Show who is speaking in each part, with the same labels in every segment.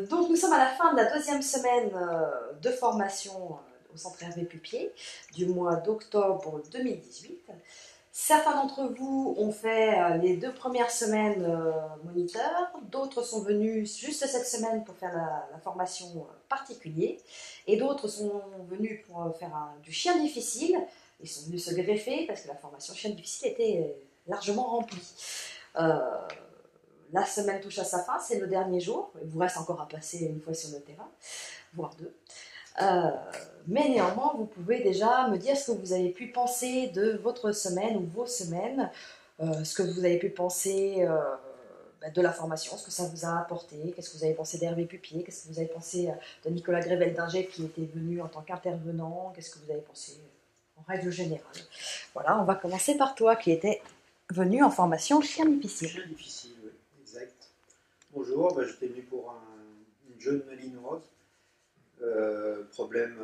Speaker 1: Donc nous sommes à la fin de la deuxième semaine de formation au centre Hervé Pupier du mois d'octobre 2018. Certains d'entre vous ont fait les 2 premières semaines moniteurs, d'autres sont venus juste cette semaine pour faire la formation particulier, et d'autres sont venus pour faire du chien difficile. Ils sont venus se greffer parce que la formation chien difficile était largement remplie. La semaine touche à sa fin, c'est le dernier jour. Il vous reste encore à passer une fois sur le terrain, voire 2. Mais néanmoins, vous pouvez déjà me dire ce que vous avez pu penser de votre semaine ou vos semaines, ce que vous avez pu penser de la formation, ce que ça vous a apporté, qu'est-ce que vous avez pensé d'Hervé Pupier, qu'est-ce que vous avez pensé de Nicolas Grével-Dinger qui était venu en tant qu'intervenant, qu'est-ce que vous avez pensé en règle générale. Voilà, on va commencer par toi qui était venu en formation chien difficile.
Speaker 2: Chien difficile, oui, exact. Bonjour, j'étais venu pour une jeune malinoise. Problème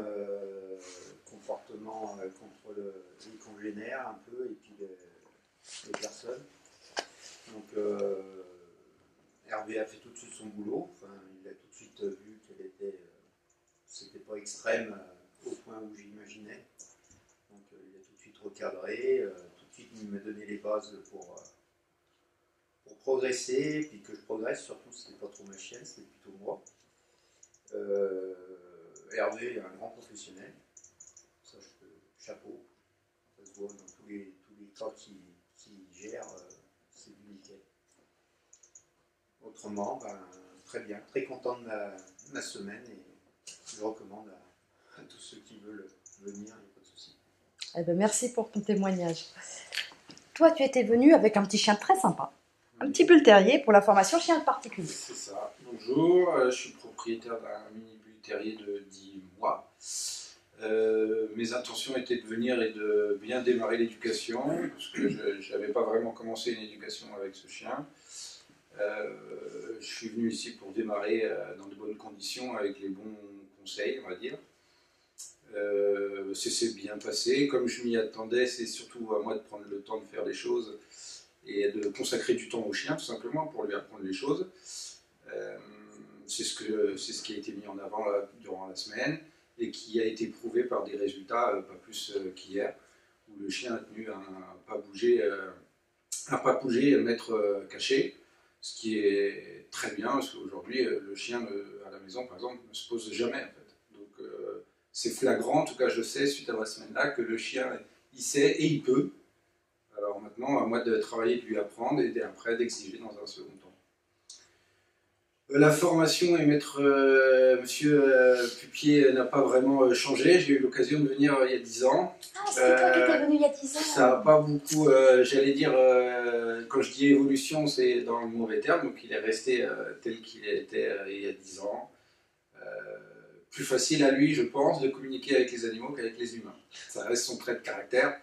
Speaker 2: comportement contre les congénères un peu et puis les personnes. Donc Hervé a fait tout de suite son boulot. Enfin, il a tout de suite vu qu'elle était, c'était pas extrême au point où j'imaginais. Donc il a tout de suite recadré, tout de suite il m'a donné les bases pour progresser, puis que je progresse. Surtout c'était pas trop ma chienne, c'était plutôt moi. Hervé est un grand professionnel, ça chapeau, ça se voit dans tous les cas qu'il gère, c'est du nickel. Autrement, très bien, très content de ma semaine et je recommande à tous ceux qui veulent venir, il n'y a pas de souci.
Speaker 1: Eh bien, merci pour ton témoignage. Toi, tu étais venu avec un petit chien très sympa, un petit bull terrier pour la formation chien particulier.
Speaker 3: C'est ça. Bonjour, je suis propriétaire d'un mini bull terrier de 10 mois. Mes intentions étaient de venir et de bien démarrer l'éducation, parce que je n'avais pas vraiment commencé une éducation avec ce chien. Je suis venu ici pour démarrer dans de bonnes conditions, avec les bons conseils, on va dire. C'est bien passé. Comme je m'y attendais, c'est surtout à moi de prendre le temps de faire les choses et de consacrer du temps au chien, tout simplement, pour lui apprendre les choses. C'est ce qui a été mis en avant là, durant la semaine et qui a été prouvé par des résultats pas plus qu'hier, où le chien a tenu à pas bouger, maître caché, ce qui est très bien, parce qu'aujourd'hui, le chien à la maison, par exemple, ne se pose jamais, en fait. Donc, c'est flagrant, en tout cas, je sais, suite à la semaine-là, que le chien, il sait et il peut. Alors maintenant, à moi de travailler, de lui apprendre et après d'exiger dans un second temps. La formation et maître monsieur Pupier n'a pas vraiment changé. J'ai eu l'occasion de venir il y a 10 ans.
Speaker 1: Ah, c'est toi qui étais venu il y a 10 ans.
Speaker 3: Ça n'a pas beaucoup, j'allais dire, quand je dis évolution, c'est dans le mauvais terme. Donc il est resté tel qu'il était il y a 10 ans. Plus facile à lui, je pense, de communiquer avec les animaux qu'avec les humains. Ça reste son trait de caractère.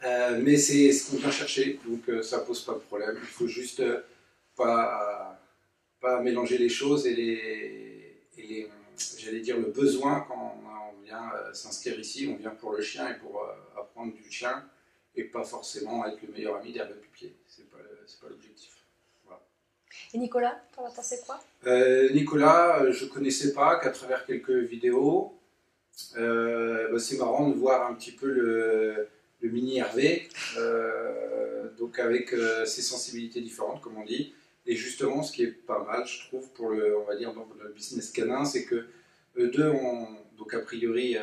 Speaker 3: Mais c'est ce qu'on vient chercher, donc ça pose pas de problème. Il faut juste pas mélanger les choses et j'allais dire le besoin quand on vient s'inscrire ici. On vient pour le chien et pour apprendre du chien et pas forcément être le meilleur ami d'Hervé Pupier. C'est pas l'objectif. Voilà.
Speaker 1: Et Nicolas, t'en as pensé quoi?
Speaker 3: Nicolas, je connaissais pas qu'à travers quelques vidéos. C'est marrant de voir un petit peu le mini Hervé, donc avec ses sensibilités différentes, comme on dit. Et justement, ce qui est pas mal, je trouve, pour on va dire, dans le business canin, c'est que eux deux donc a priori,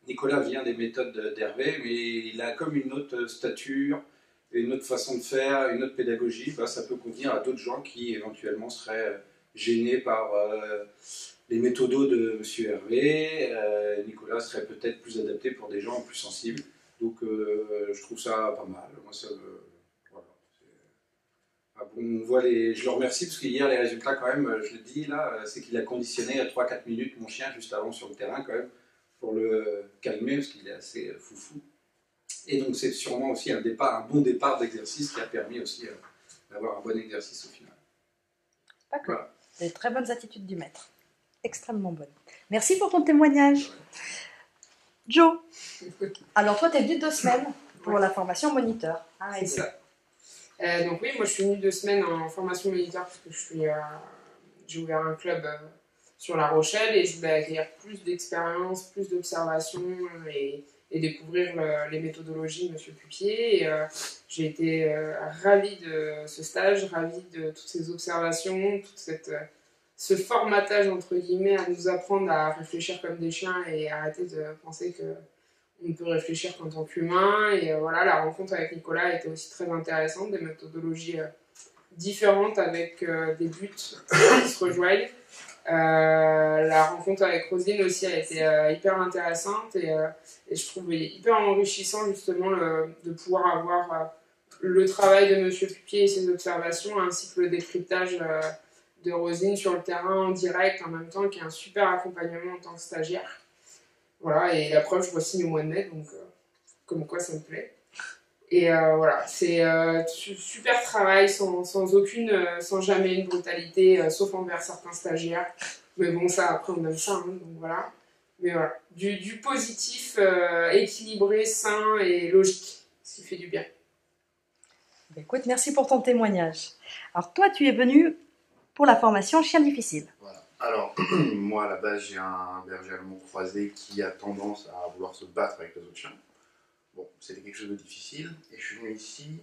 Speaker 3: Nicolas vient des méthodes d'Hervé, mais il a comme une autre stature, une autre façon de faire, une autre pédagogie. Ça peut convenir à d'autres gens qui éventuellement seraient gênés par les méthodos de M. Hervé. Nicolas serait peut-être plus adapté pour des gens plus sensibles. Donc je trouve ça pas mal. Moi, voilà. On voit je le remercie parce qu'hier, les résultats, quand même, je le dis là, c'est qu'il a conditionné à 3-4 minutes mon chien juste avant sur le terrain, quand même, pour le calmer, parce qu'il est assez foufou. Et donc, c'est sûrement aussi un bon départ d'exercice qui a permis aussi d'avoir un bon exercice au final.
Speaker 1: Pas que. Voilà. Des très bonnes attitudes du maître. Extrêmement bonnes. Merci pour ton témoignage. Joe, alors toi, tu es venu 2 semaines pour la formation moniteur.
Speaker 4: C'est ça. Donc oui, moi je suis venue 2 semaines en formation militaire parce que j'ai ouvert un club sur La Rochelle et je voulais acquérir plus d'expérience, plus d'observation et découvrir les méthodologies de M. Pupier. Et j'ai été ravie de ce stage, ravie de toutes ces observations, ce formatage entre guillemets à nous apprendre à réfléchir comme des chiens et arrêter de penser que on peut réfléchir qu'en tant qu'humain. Et voilà, la rencontre avec Nicolas était aussi très intéressante, des méthodologies différentes avec des buts qui se rejoignent. La rencontre avec Roselyne aussi a été hyper intéressante et je trouve hyper enrichissant justement de pouvoir avoir le travail de M. Pupier et ses observations ainsi que le décryptage de Roselyne sur le terrain en direct en même temps, qui est un super accompagnement en tant que stagiaire. Voilà, et la preuve, je re-signe au mois de mai, donc comme quoi ça me plaît. Et voilà, c'est super travail, sans jamais une brutalité, sauf envers certains stagiaires. Mais bon, ça, après, on aime ça, hein, donc voilà. Mais voilà, du positif, équilibré, sain et logique, ce qui fait du bien.
Speaker 1: Écoute, merci pour ton témoignage. Alors toi, tu es venu pour la formation Chien difficile.
Speaker 5: Voilà. Alors, moi, à la base, j'ai un berger allemand croisé qui a tendance à vouloir se battre avec les autres chiens. Bon, c'était quelque chose de difficile, et je suis venu ici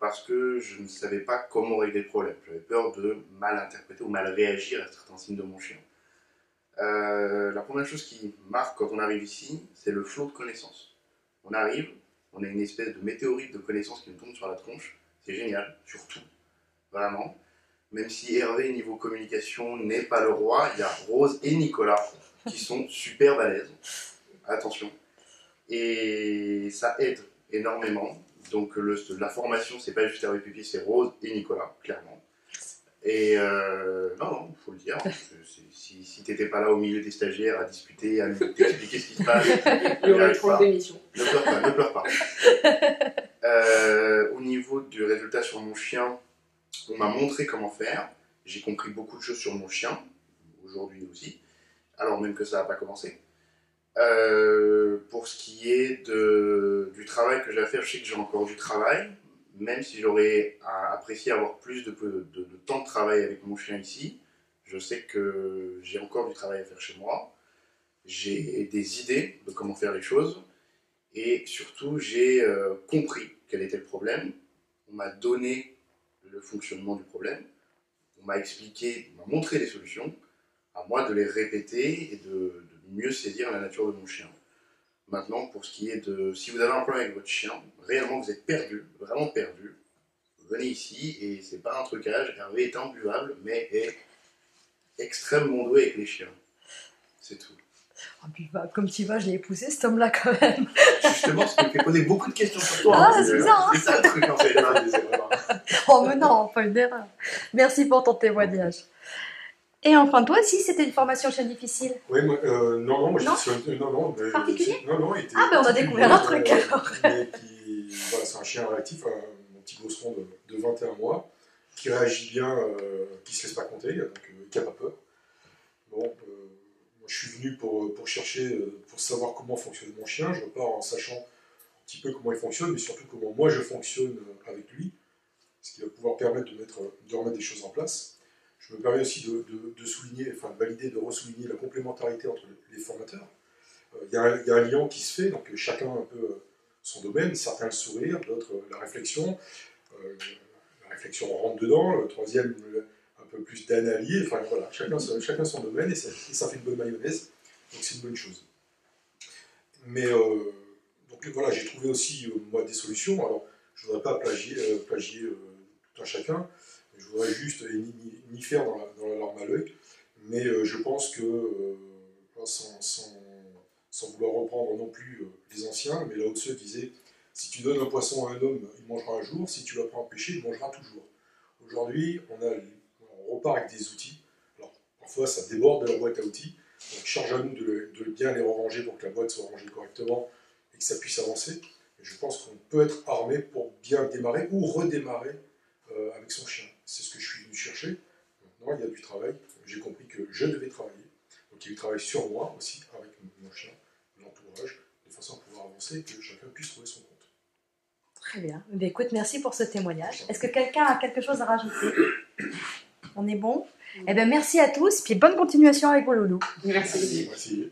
Speaker 5: parce que je ne savais pas comment régler le problème. J'avais peur de mal interpréter ou mal réagir à certains signes de mon chien. La première chose qui marque quand on arrive ici, c'est le flot de connaissances. On arrive, on a une espèce de météorite de connaissances qui nous tombe sur la tronche. C'est génial, surtout, vraiment. Même si Hervé, niveau communication, n'est pas le roi, il y a Rose et Nicolas qui sont super balèzes. Attention. Et ça aide énormément. Donc la formation, c'est pas juste Hervé Pupier, c'est Rose et Nicolas, clairement. Et non, il faut le dire. Si t'étais pas là au milieu des stagiaires à discuter, à nous expliquer ce qui se passe,
Speaker 4: Il y aurait 30 d'émissions.
Speaker 5: Ne pleure pas, ne pleure pas. Au niveau du résultat sur mon chien, on m'a montré comment faire. J'ai compris beaucoup de choses sur mon chien, aujourd'hui aussi, alors même que ça n'a pas commencé. Pour ce qui est du travail que j'ai à faire, je sais que j'ai encore du travail, même si j'aurais apprécié avoir plus de temps de travail avec mon chien ici. Je sais que j'ai encore du travail à faire chez moi. J'ai des idées de comment faire les choses. Et surtout, j'ai compris quel était le problème. On m'a donné le fonctionnement du problème. On m'a expliqué, on m'a montré les solutions. À moi de les répéter et de mieux saisir la nature de mon chien. Maintenant, pour ce qui est de... Si vous avez un problème avec votre chien, réellement vous êtes perdu, vraiment perdu, venez ici et c'est pas un trucage. Hervé est imbuvable, mais est extrêmement doué avec les chiens. C'est tout.
Speaker 1: Oh, puis, bah, comme tu vas, je l'ai poussé cet homme-là quand même.
Speaker 5: Justement, ce qui me fait poser beaucoup de questions sur toi.
Speaker 1: Ah, c'est bizarre, hein.
Speaker 5: C'est ça le truc en fait.
Speaker 1: Oh, mais non, pas une erreur. Merci pour ton témoignage. Et enfin, toi aussi, c'était une formation Chien difficile.
Speaker 6: Oui, non, moi
Speaker 1: Non,
Speaker 6: non,
Speaker 1: particulier.
Speaker 6: Non, il était
Speaker 1: Ah, ben on a découvert un truc alors.
Speaker 6: Mais voilà, c'est un chien réactif, un petit bosseron de 21 mois, qui réagit bien, qui ne se laisse pas compter, donc qui n'a pas peur. Bon, moi je suis venu pour chercher, pour savoir comment fonctionne mon chien. Je repars en sachant un petit peu comment il fonctionne, mais surtout comment moi je fonctionne avec lui, ce qui va pouvoir permettre de remettre des choses en place. Je me permets aussi de souligner, enfin de valider, de ressouligner la complémentarité entre les formateurs. Il y a un lien qui se fait, donc chacun un peu son domaine, certains le sourire, d'autres la réflexion. La réflexion rentre dedans, le troisième un peu plus d'analyse, enfin voilà, chacun son domaine et ça fait une bonne mayonnaise, donc c'est une bonne chose. Mais donc voilà, j'ai trouvé aussi moi des solutions. Alors je ne voudrais pas plagier tout un chacun. Je voudrais juste ni faire dans la larme à l'œil, mais je pense que, sans vouloir reprendre non plus les anciens, mais là haut ceux disaient, si tu donnes un poisson à un homme, il mangera un jour, si tu l'apprends à pêcher, il mangera toujours. Aujourd'hui, on repart avec des outils. Alors, parfois, ça déborde de la boîte à outils, donc charge à nous de bien les ranger pour que la boîte soit rangée correctement et que ça puisse avancer. Et je pense qu'on peut être armé pour bien démarrer ou redémarrer avec son chien. C'est ce que je suis venu chercher. Maintenant, il y a du travail. J'ai compris que je devais travailler. Donc il y a du travail sur moi aussi, avec mon chien, l'entourage, de façon à pouvoir avancer et que chacun puisse trouver son compte.
Speaker 1: Très bien. Eh écoute, merci pour ce témoignage. Est-ce que quelqu'un a quelque chose à rajouter? On est bon? Eh bien, merci à tous, puis bonne continuation avec vos loulous.
Speaker 4: Merci.
Speaker 6: Merci.